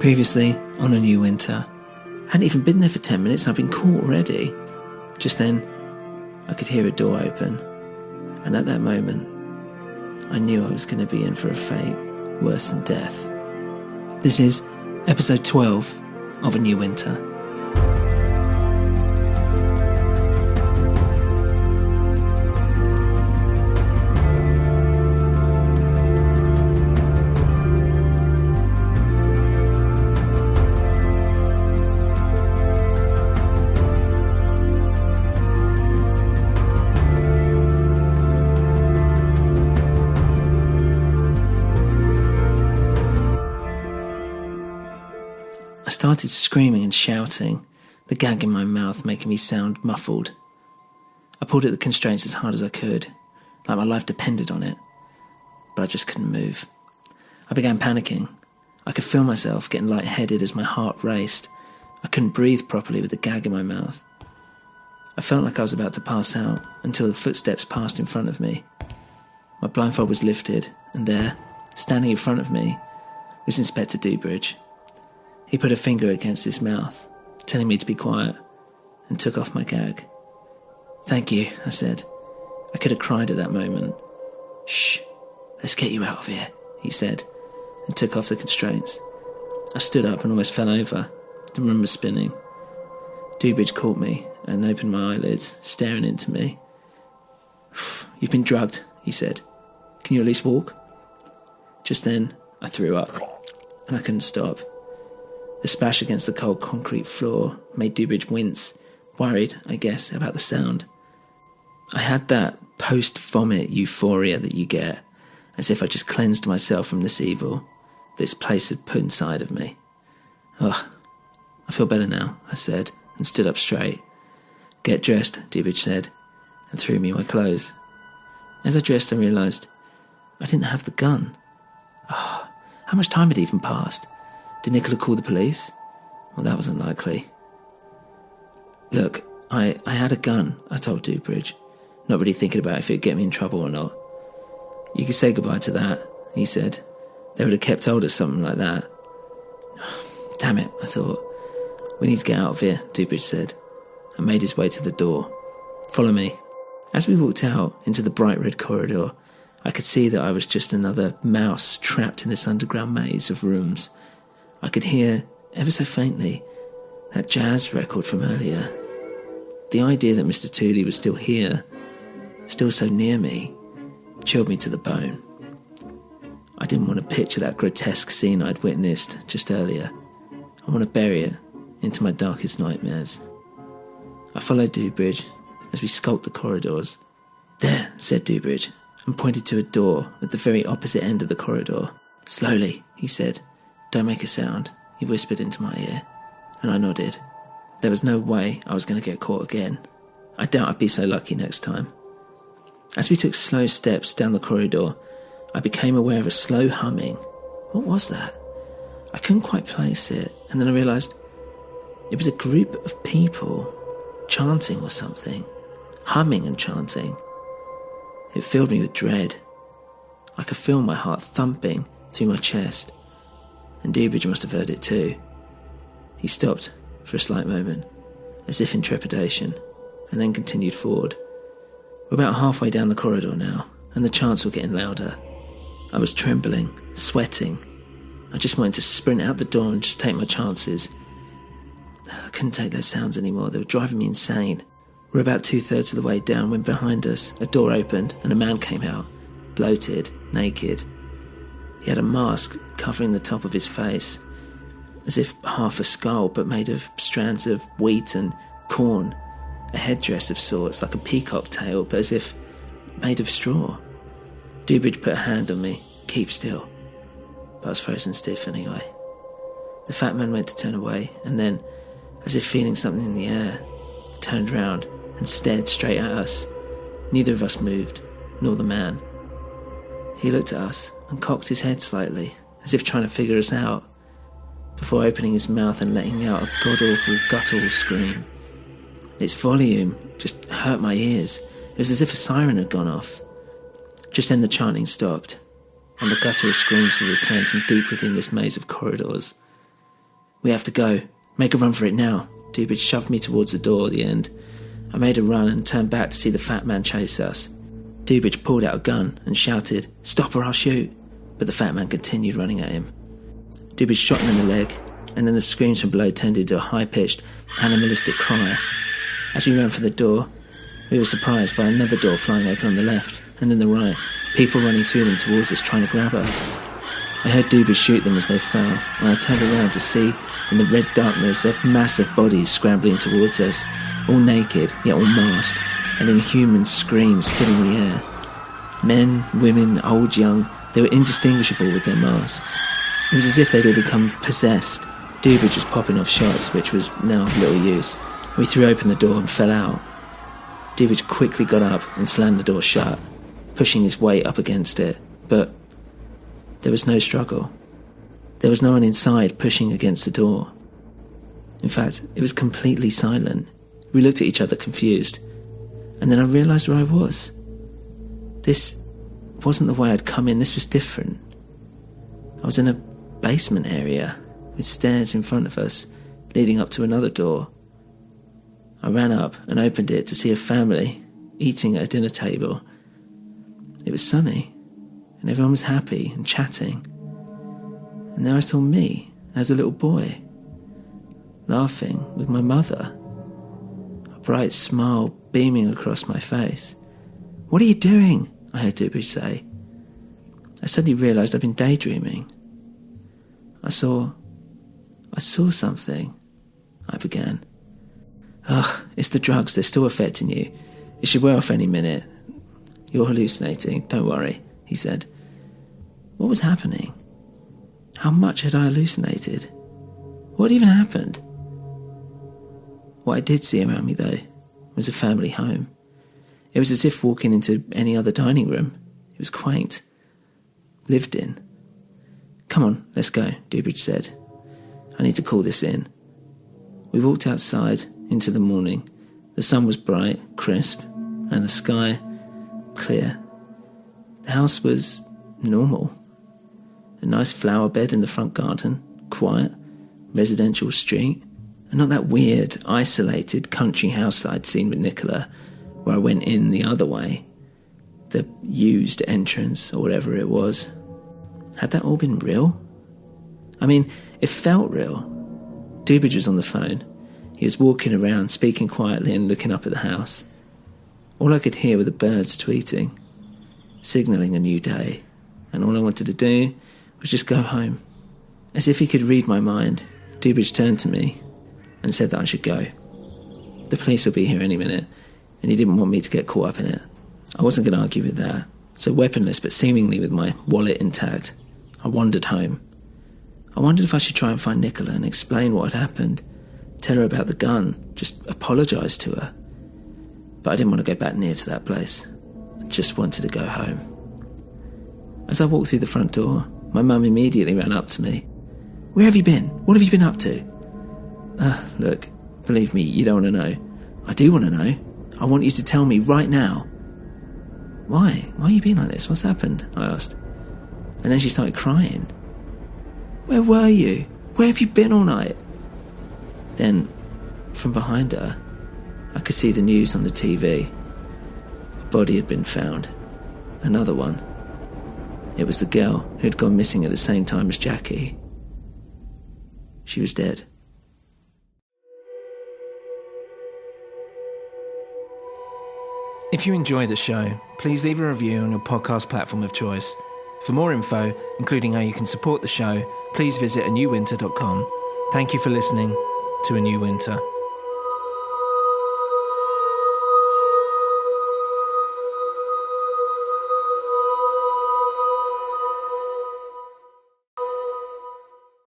Previously, on A New Winter. Hadn't even been there for 10 minutes, I'd been caught already. Just then, I could hear a door open, and at that moment, I knew I was going to be in for a fate worse than death. This is episode 12 of A New Winter. I started screaming and shouting, the gag in my mouth making me sound muffled. I pulled at the constraints as hard as I could, like my life depended on it, but I just couldn't move. I began panicking. I could feel myself getting lightheaded as my heart raced. I couldn't breathe properly with the gag in my mouth. I felt like I was about to pass out until the footsteps passed in front of me. My blindfold was lifted, and there, standing in front of me, was Inspector Dewbridge. He put a finger against his mouth, telling me to be quiet, and took off my gag. "Thank you," I said. I could have cried at that moment. "Shh, let's get you out of here," he said, and took off the constraints. I stood up and almost fell over. The room was spinning. Dewbridge caught me and opened my eyelids, staring into me. "You've been drugged," he said. "Can you at least walk?" Just then, I threw up, and I couldn't stop. The splash against the cold concrete floor made Dewbridge wince, worried, I guess, about the sound. I had that post-vomit euphoria that you get, as if I just cleansed myself from this evil this place had put inside of me. "Ugh, I feel better now," I said, and stood up straight. "Get dressed," Dewbridge said, and threw me my clothes. As I dressed, I realised I didn't have the gun. How much time had even passed? Did Nicola call the police? Well, that was unlikely. "Look, I had a gun," I told Dewbridge, not really thinking about if it would get me in trouble or not. "You could say goodbye to that," he said. "They would have kept hold of something like that." "Damn it," I thought. "We need to get out of here," Dewbridge said, and made his way to the door. "Follow me." As we walked out into the bright red corridor, I could see that I was just another mouse trapped in this underground maze of rooms. I could hear, ever so faintly, that jazz record from earlier. The idea that Mr. Tooley was still here, still so near me, chilled me to the bone. I didn't want to picture that grotesque scene I'd witnessed just earlier. I want to bury it into my darkest nightmares. I followed Dewbridge as we skulked the corridors. "There," said Dewbridge, and pointed to a door at the very opposite end of the corridor. "Slowly," he said. "Don't make a sound," he whispered into my ear, and I nodded. There was no way I was going to get caught again. I doubt I'd be so lucky next time. As we took slow steps down the corridor, I became aware of a slow humming. What was that? I couldn't quite place it, and then I realised it was a group of people chanting or something, humming and chanting. It filled me with dread. I could feel my heart thumping through my chest, and Dewbridge must have heard it too. He stopped for a slight moment, as if in trepidation, and then continued forward. We're about halfway down the corridor now, and the chants were getting louder. I was trembling, sweating. I just wanted to sprint out the door and just take my chances. I couldn't take those sounds anymore. They were driving me insane. We're about 2/3 of the way down when behind us a door opened and a man came out, bloated, naked. He had a mask covering the top of his face, as if half a skull but made of strands of wheat and corn, a headdress of sorts, like a peacock tail, but as if made of straw. Dewbridge put a hand on me. "Keep still." But I was frozen stiff anyway. The fat man went to turn away, and then, as if feeling something in the air, turned round and stared straight at us. Neither of us moved, nor the man. He looked at us and cocked his head slightly, as if trying to figure us out, before opening his mouth and letting out a god-awful guttural scream. Its volume just hurt my ears. It was as if a siren had gone off. Just then the chanting stopped, and the guttural screams were returned from deep within this maze of corridors. "We have to go. Make a run for it now." Dubridge shoved me towards the door at the end. I made a run and turned back to see the fat man chase us. Dubridge pulled out a gun and shouted, "Stop or I'll shoot." But the fat man continued running at him. Dubridge shot him in the leg, and then the screams from below turned into a high-pitched, animalistic cry. As we ran for the door, we were surprised by another door flying open on the left, and then the right, people running through them towards us trying to grab us. I heard Dubridge shoot them as they fell, and I turned around to see, in the red darkness, a mass of bodies scrambling towards us, all naked, yet all masked, and inhuman screams filling the air. Men, women, old, young, they were indistinguishable with their masks. It was as if they'd all become possessed. Dubridge was popping off shots, which was now of little use. We threw open the door and fell out. Dubridge quickly got up and slammed the door shut, pushing his weight up against it, but there was no struggle. There was no one inside pushing against the door. In fact, it was completely silent. We looked at each other confused, and then I realised where I was. This wasn't the way I'd come in, this was different. I was in a basement area, with stairs in front of us, leading up to another door. I ran up and opened it to see a family eating at a dinner table. It was sunny, and everyone was happy and chatting. And there I saw me, as a little boy, laughing with my mother, a bright smile beaming across my face. "What are you doing?" I heard Dubridge say. I suddenly realised I'd been daydreaming. I saw something, I began. "Ugh, it's the drugs, they're still affecting you. It should wear off any minute. You're hallucinating, don't worry," he said. What was happening? How much had I hallucinated? What even happened? What I did see around me, though, was a family home. It was as if walking into any other dining room. It was quaint. Lived in. "Come on, let's go," Dubridge said. "I need to call this in." We walked outside into the morning. The sun was bright, crisp, and the sky clear. The house was normal. A nice flower bed in the front garden, quiet, residential street, and not that weird, isolated country house I'd seen with Nicola, where I went in the other way, the used entrance or whatever it was. Had that all been real? I mean, it felt real. Dubridge was on the phone. He was walking around, speaking quietly and looking up at the house. All I could hear were the birds tweeting, signalling a new day, and all I wanted to do was just go home. As if he could read my mind, Dubridge turned to me and said that I should go. The police will be here any minute, and he didn't want me to get caught up in it. I wasn't going to argue with that, so weaponless but seemingly with my wallet intact, I wandered home. I wondered if I should try and find Nicola and explain what had happened, tell her about the gun, just apologise to her. But I didn't want to go back near to that place. I just wanted to go home. As I walked through the front door, my mum immediately ran up to me. "Where have you been? What have you been up to?" Look, believe me, you don't want to know. I do want to know. I want you to tell me right now." Why are you being like this? What's happened?" I asked. And then she started crying. "Where were you? Where have you been all night?" Then, from behind her, I could see the news on the TV. A body had been found. Another one. It was the girl who had gone missing at the same time as Jackie. She was dead. If you enjoy the show, please leave a review on your podcast platform of choice. For more info, including how you can support the show, please visit anewwinter.com. Thank you for listening to A New Winter.